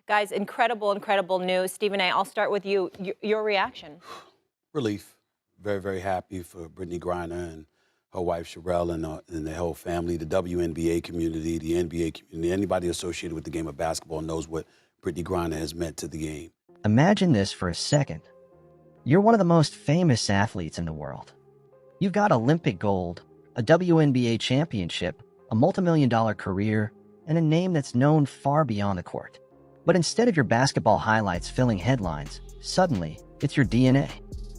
Guys, incredible, incredible news. Stephen A., I'll start with you. Your reaction? Relief. Very, very happy for Brittney Griner and her wife Sherelle and the whole family, the WNBA community, the NBA community. Anybody associated with the game of basketball knows what Brittney Griner has meant to the game. Imagine this for a second. You're one of the most famous athletes in the world. You've got Olympic gold, a WNBA championship, a multi-million-dollar career, and a name that's known far beyond the court. But instead of your basketball highlights filling headlines, suddenly, it's your DNA.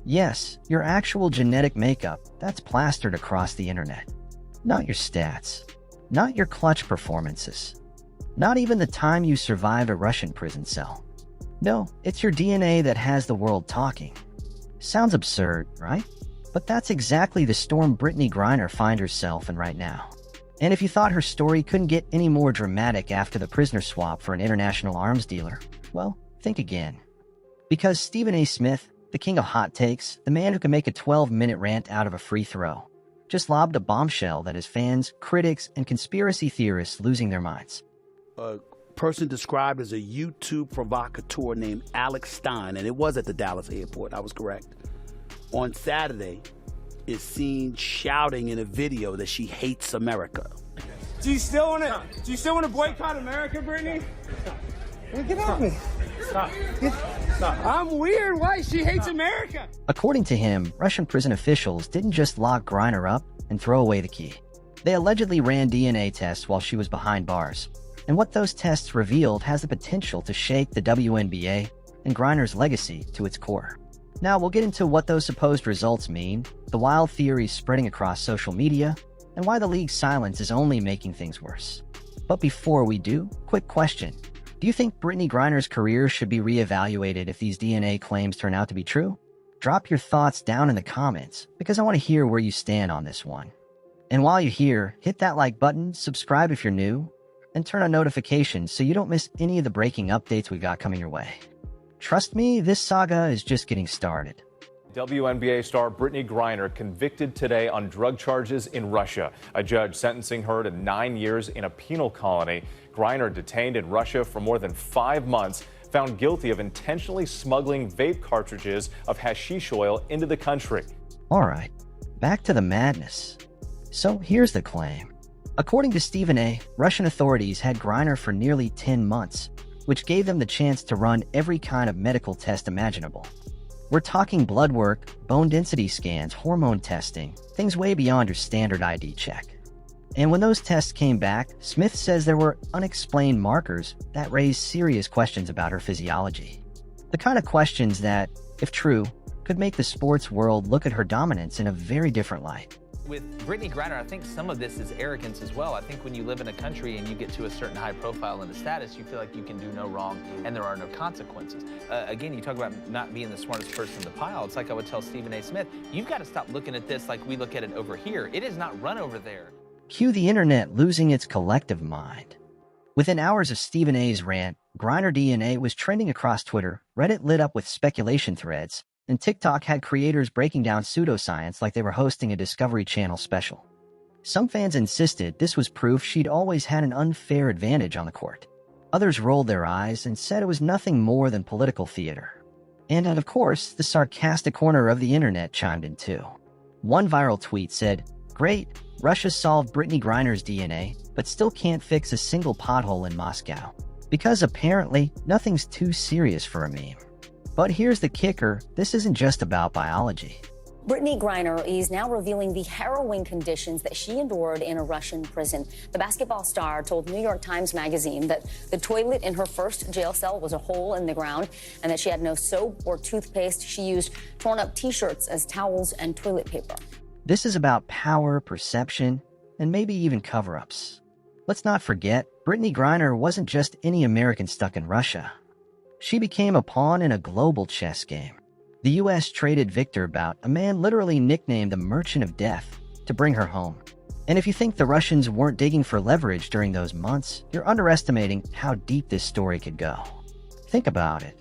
Yes, your actual genetic makeup that's plastered across the internet. Not your stats. Not your clutch performances. Not even the time you survived a Russian prison cell. No, it's your DNA that has the world talking. Sounds absurd, right? But that's exactly the storm Brittney Griner finds herself in right now. And if you thought her story couldn't get any more dramatic after the prisoner swap for an international arms dealer, well, think again. Because Stephen A. Smith, the king of hot takes, the man who can make a 12-minute rant out of a free throw, just lobbed a bombshell that has fans, critics, and conspiracy theorists losing their minds. A person described as a YouTube provocateur named Alex Stein, and it was at the Dallas airport, I was correct, on Saturday, is seen shouting in a video that she hates America. Do you still want to boycott America, Brittney? Get off me. Stop. Stop. I'm weird. Why? She hates America. According to him, Russian prison officials didn't just lock Griner up and throw away the key. They allegedly ran DNA tests while she was behind bars. And what those tests revealed has the potential to shake the WNBA and Griner's legacy to its core. Now, we'll get into what those supposed results mean, the wild theories spreading across social media, and why the league's silence is only making things worse. But before we do, quick question. Do you think Brittney Griner's career should be reevaluated if these DNA claims turn out to be true? Drop your thoughts down in the comments, because I want to hear where you stand on this one. And while you're here, hit that like button, subscribe if you're new, and turn on notifications so you don't miss any of the breaking updates we've got coming your way. Trust me, this saga is just getting started. WNBA star Brittney Griner convicted today on drug charges in Russia. A judge sentencing her to 9 years in a penal colony. Griner, detained in Russia for more than 5 months, found guilty of intentionally smuggling vape cartridges of hashish oil into the country. All right, back to the madness. So here's the claim. According to Stephen A., Russian authorities had Griner for nearly 10 months, which gave them the chance to run every kind of medical test imaginable. We're talking blood work, bone density scans, hormone testing, things way beyond your standard ID check. And when those tests came back, Smith says there were unexplained markers that raised serious questions about her physiology. The kind of questions that, if true, could make the sports world look at her dominance in a very different light. With Brittney Griner, I think some of this is arrogance as well. I think when you live in a country and you get to a certain high profile in the status, you feel like you can do no wrong and there are no consequences. Again, you talk about not being the smartest person in the pile. It's like I would tell Stephen A. Smith, you've got to stop looking at this like we look at it over here. It is not run over there. Cue the internet losing its collective mind. Within hours of Stephen A.'s rant, Griner DNA was trending across Twitter, Reddit lit up with speculation threads, and TikTok had creators breaking down pseudoscience like they were hosting a Discovery Channel special. Some fans insisted this was proof she'd always had an unfair advantage on the court. Others rolled their eyes and said it was nothing more than political theater. And of course, the sarcastic corner of the internet chimed in too. One viral tweet said, "Great, Russia solved Brittney Griner's DNA, but still can't fix a single pothole in Moscow. Because apparently, nothing's too serious for a meme." But here's the kicker, this isn't just about biology. Brittney Griner is now revealing the harrowing conditions that she endured in a Russian prison. The basketball star told New York Times Magazine that the toilet in her first jail cell was a hole in the ground and that she had no soap or toothpaste. She used torn-up T-shirts as towels and toilet paper. This is about power, perception, and maybe even cover-ups. Let's not forget, Brittney Griner wasn't just any American stuck in Russia. She became a pawn in a global chess game. The U.S. traded Victor Bout, a man literally nicknamed the Merchant of Death, to bring her home. And if you think the Russians weren't digging for leverage during those months, you're underestimating how deep this story could go. Think about it.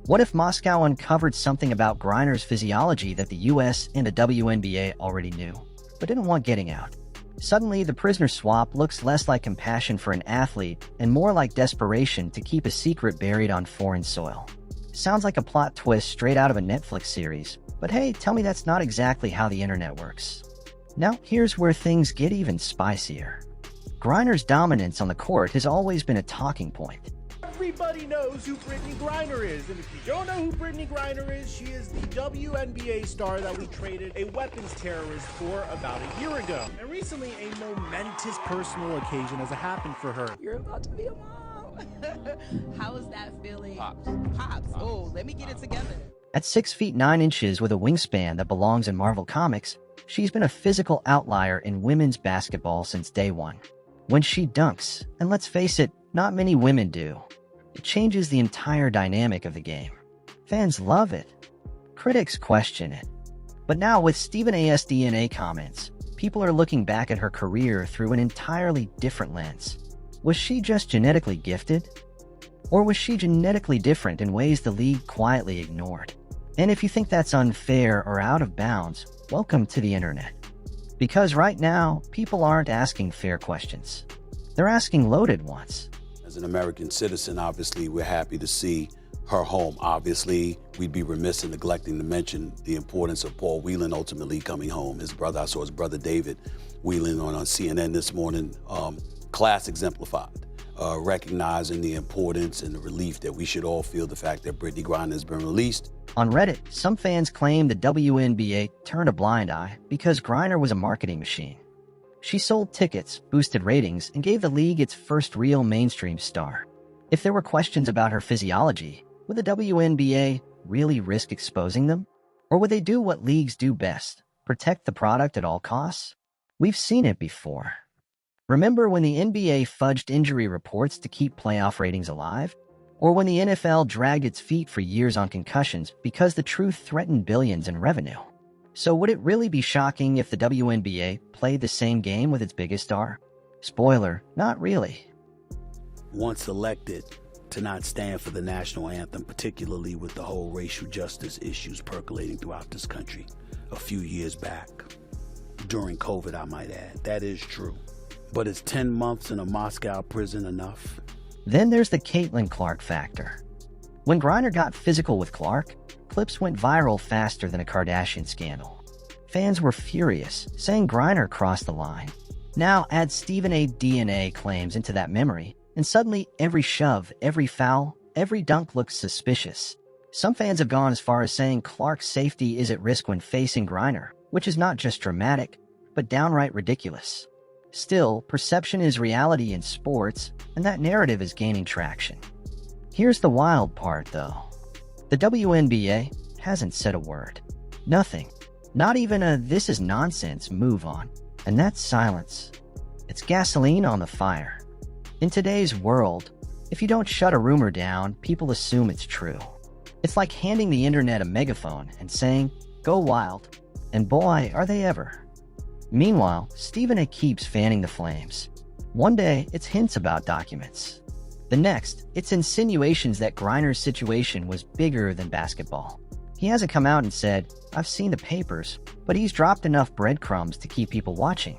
What if Moscow uncovered something about Griner's physiology that the U.S. and the WNBA already knew, but didn't want getting out? Suddenly, the prisoner swap looks less like compassion for an athlete and more like desperation to keep a secret buried on foreign soil. Sounds like a plot twist straight out of a Netflix series, but hey, tell me that's not exactly how the internet works. Now, here's where things get even spicier. Griner's dominance on the court has always been a talking point. Everybody knows who Brittney Griner is, and if you don't know who Brittney Griner is, she is the WNBA star that we traded a weapons terrorist for about a year ago. And recently, a momentous personal occasion has happened for her. You're about to be a mom. How is that feeling? Pops. Oh, let me get it together. At 6 feet 9 inches with a wingspan that belongs in Marvel Comics, she's been a physical outlier in women's basketball since day one. When she dunks, and let's face it, not many women do, it changes the entire dynamic of the game. Fans love it. Critics question it. But now with Stephen A.'s DNA comments, people are looking back at her career through an entirely different lens. Was she just genetically gifted? Or was she genetically different in ways the league quietly ignored? And if you think that's unfair or out of bounds, welcome to the internet. Because right now, people aren't asking fair questions. They're asking loaded ones. As an American citizen, obviously, we're happy to see her home. Obviously, we'd be remiss in neglecting to mention the importance of Paul Whelan ultimately coming home. His brother, I saw his brother David Whelan on CNN this morning, class exemplified, recognizing the importance and the relief that we should all feel the fact that Brittney Griner has been released. On Reddit, some fans claim the WNBA turned a blind eye because Griner was a marketing machine. She sold tickets, boosted ratings, and gave the league its first real mainstream star. If there were questions about her physiology, would the WNBA really risk exposing them? Or would they do what leagues do best, protect the product at all costs? We've seen it before. Remember when the NBA fudged injury reports to keep playoff ratings alive? Or when the NFL dragged its feet for years on concussions because the truth threatened billions in revenue? So would it really be shocking if the WNBA played the same game with its biggest star? Spoiler, not really. Once elected to not stand for the national anthem, particularly with the whole racial justice issues percolating throughout this country a few years back. During COVID, I might add. That is true. But is 10 months in a Moscow prison enough? Then there's the Caitlin Clark factor. When Griner got physical with Clark, clips went viral faster than a Kardashian scandal. Fans were furious, saying Griner crossed the line. Now add Stephen A. DNA claims into that memory, and suddenly every shove, every foul, every dunk looks suspicious. Some fans have gone as far as saying Clark's safety is at risk when facing Griner, which is not just dramatic, but downright ridiculous. Still, perception is reality in sports, and that narrative is gaining traction. Here's the wild part, though. The WNBA hasn't said a word. Nothing. Not even a "this is nonsense" move on. And that's silence. It's gasoline on the fire. In today's world, if you don't shut a rumor down, people assume it's true. It's like handing the internet a megaphone and saying, "Go wild." And boy, are they ever. Meanwhile, Stephen A. keeps fanning the flames. One day, it's hints about documents. The next, it's insinuations that Griner's situation was bigger than basketball. He hasn't come out and said, "I've seen the papers," but he's dropped enough breadcrumbs to keep people watching.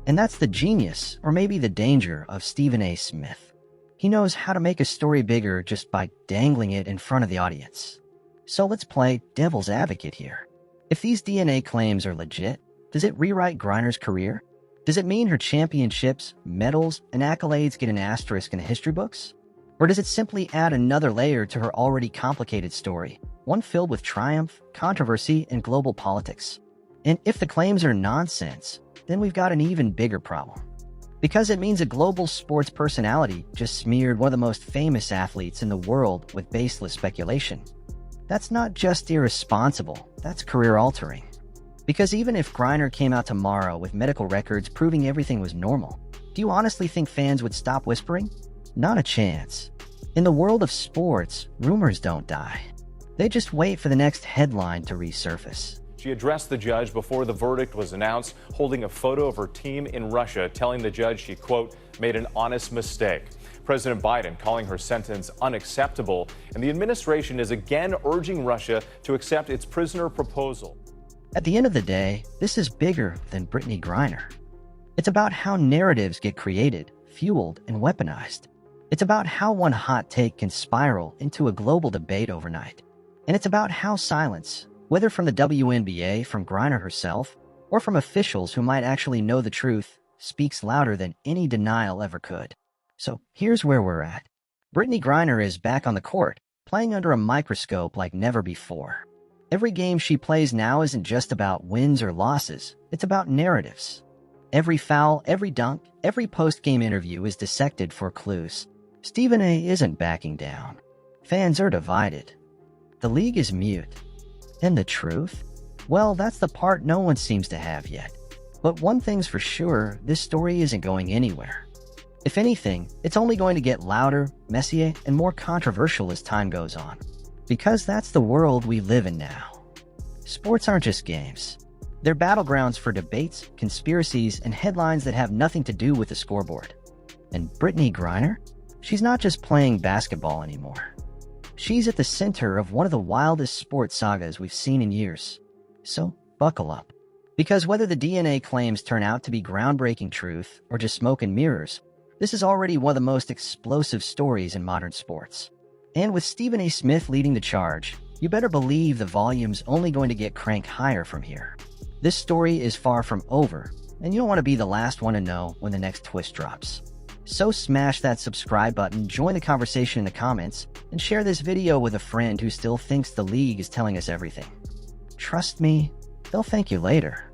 And that's the genius, or maybe the danger, of Stephen A. Smith. He knows how to make a story bigger just by dangling it in front of the audience. So let's play devil's advocate here. If these DNA claims are legit, does it rewrite Griner's career? Does it mean her championships, medals, and accolades get an asterisk in the history books? Or does it simply add another layer to her already complicated story, one filled with triumph, controversy, and global politics? And if the claims are nonsense, then we've got an even bigger problem. Because it means a global sports personality just smeared one of the most famous athletes in the world with baseless speculation. That's not just irresponsible, that's career-altering. Because even if Griner came out tomorrow with medical records proving everything was normal, do you honestly think fans would stop whispering? Not a chance. In the world of sports, rumors don't die. They just wait for the next headline to resurface. She addressed the judge before the verdict was announced, holding a photo of her team in Russia, telling the judge she, quote, made an honest mistake. President Biden calling her sentence unacceptable, and the administration is again urging Russia to accept its prisoner proposal. At the end of the day, this is bigger than Brittney Griner. It's about how narratives get created, fueled, and weaponized. It's about how one hot take can spiral into a global debate overnight. And it's about how silence, whether from the WNBA, from Griner herself, or from officials who might actually know the truth, speaks louder than any denial ever could. So here's where we're at. Brittney Griner is back on the court, playing under a microscope like never before. Every game she plays now isn't just about wins or losses, it's about narratives. Every foul, every dunk, every post-game interview is dissected for clues. Stephen A. isn't backing down. Fans are divided. The league is mute. And the truth? Well, that's the part no one seems to have yet. But one thing's for sure, this story isn't going anywhere. If anything, it's only going to get louder, messier, and more controversial as time goes on. Because that's the world we live in now. Sports aren't just games. They're battlegrounds for debates, conspiracies, and headlines that have nothing to do with the scoreboard. And Brittney Griner? She's not just playing basketball anymore. She's at the center of one of the wildest sports sagas we've seen in years. So, buckle up. Because whether the DNA claims turn out to be groundbreaking truth or just smoke and mirrors, this is already one of the most explosive stories in modern sports. And with Stephen A. Smith leading the charge, you better believe the volume's only going to get cranked higher from here. This story is far from over, and you don't want to be the last one to know when the next twist drops. So smash that subscribe button, join the conversation in the comments, and share this video with a friend who still thinks the league is telling us everything. Trust me, they'll thank you later.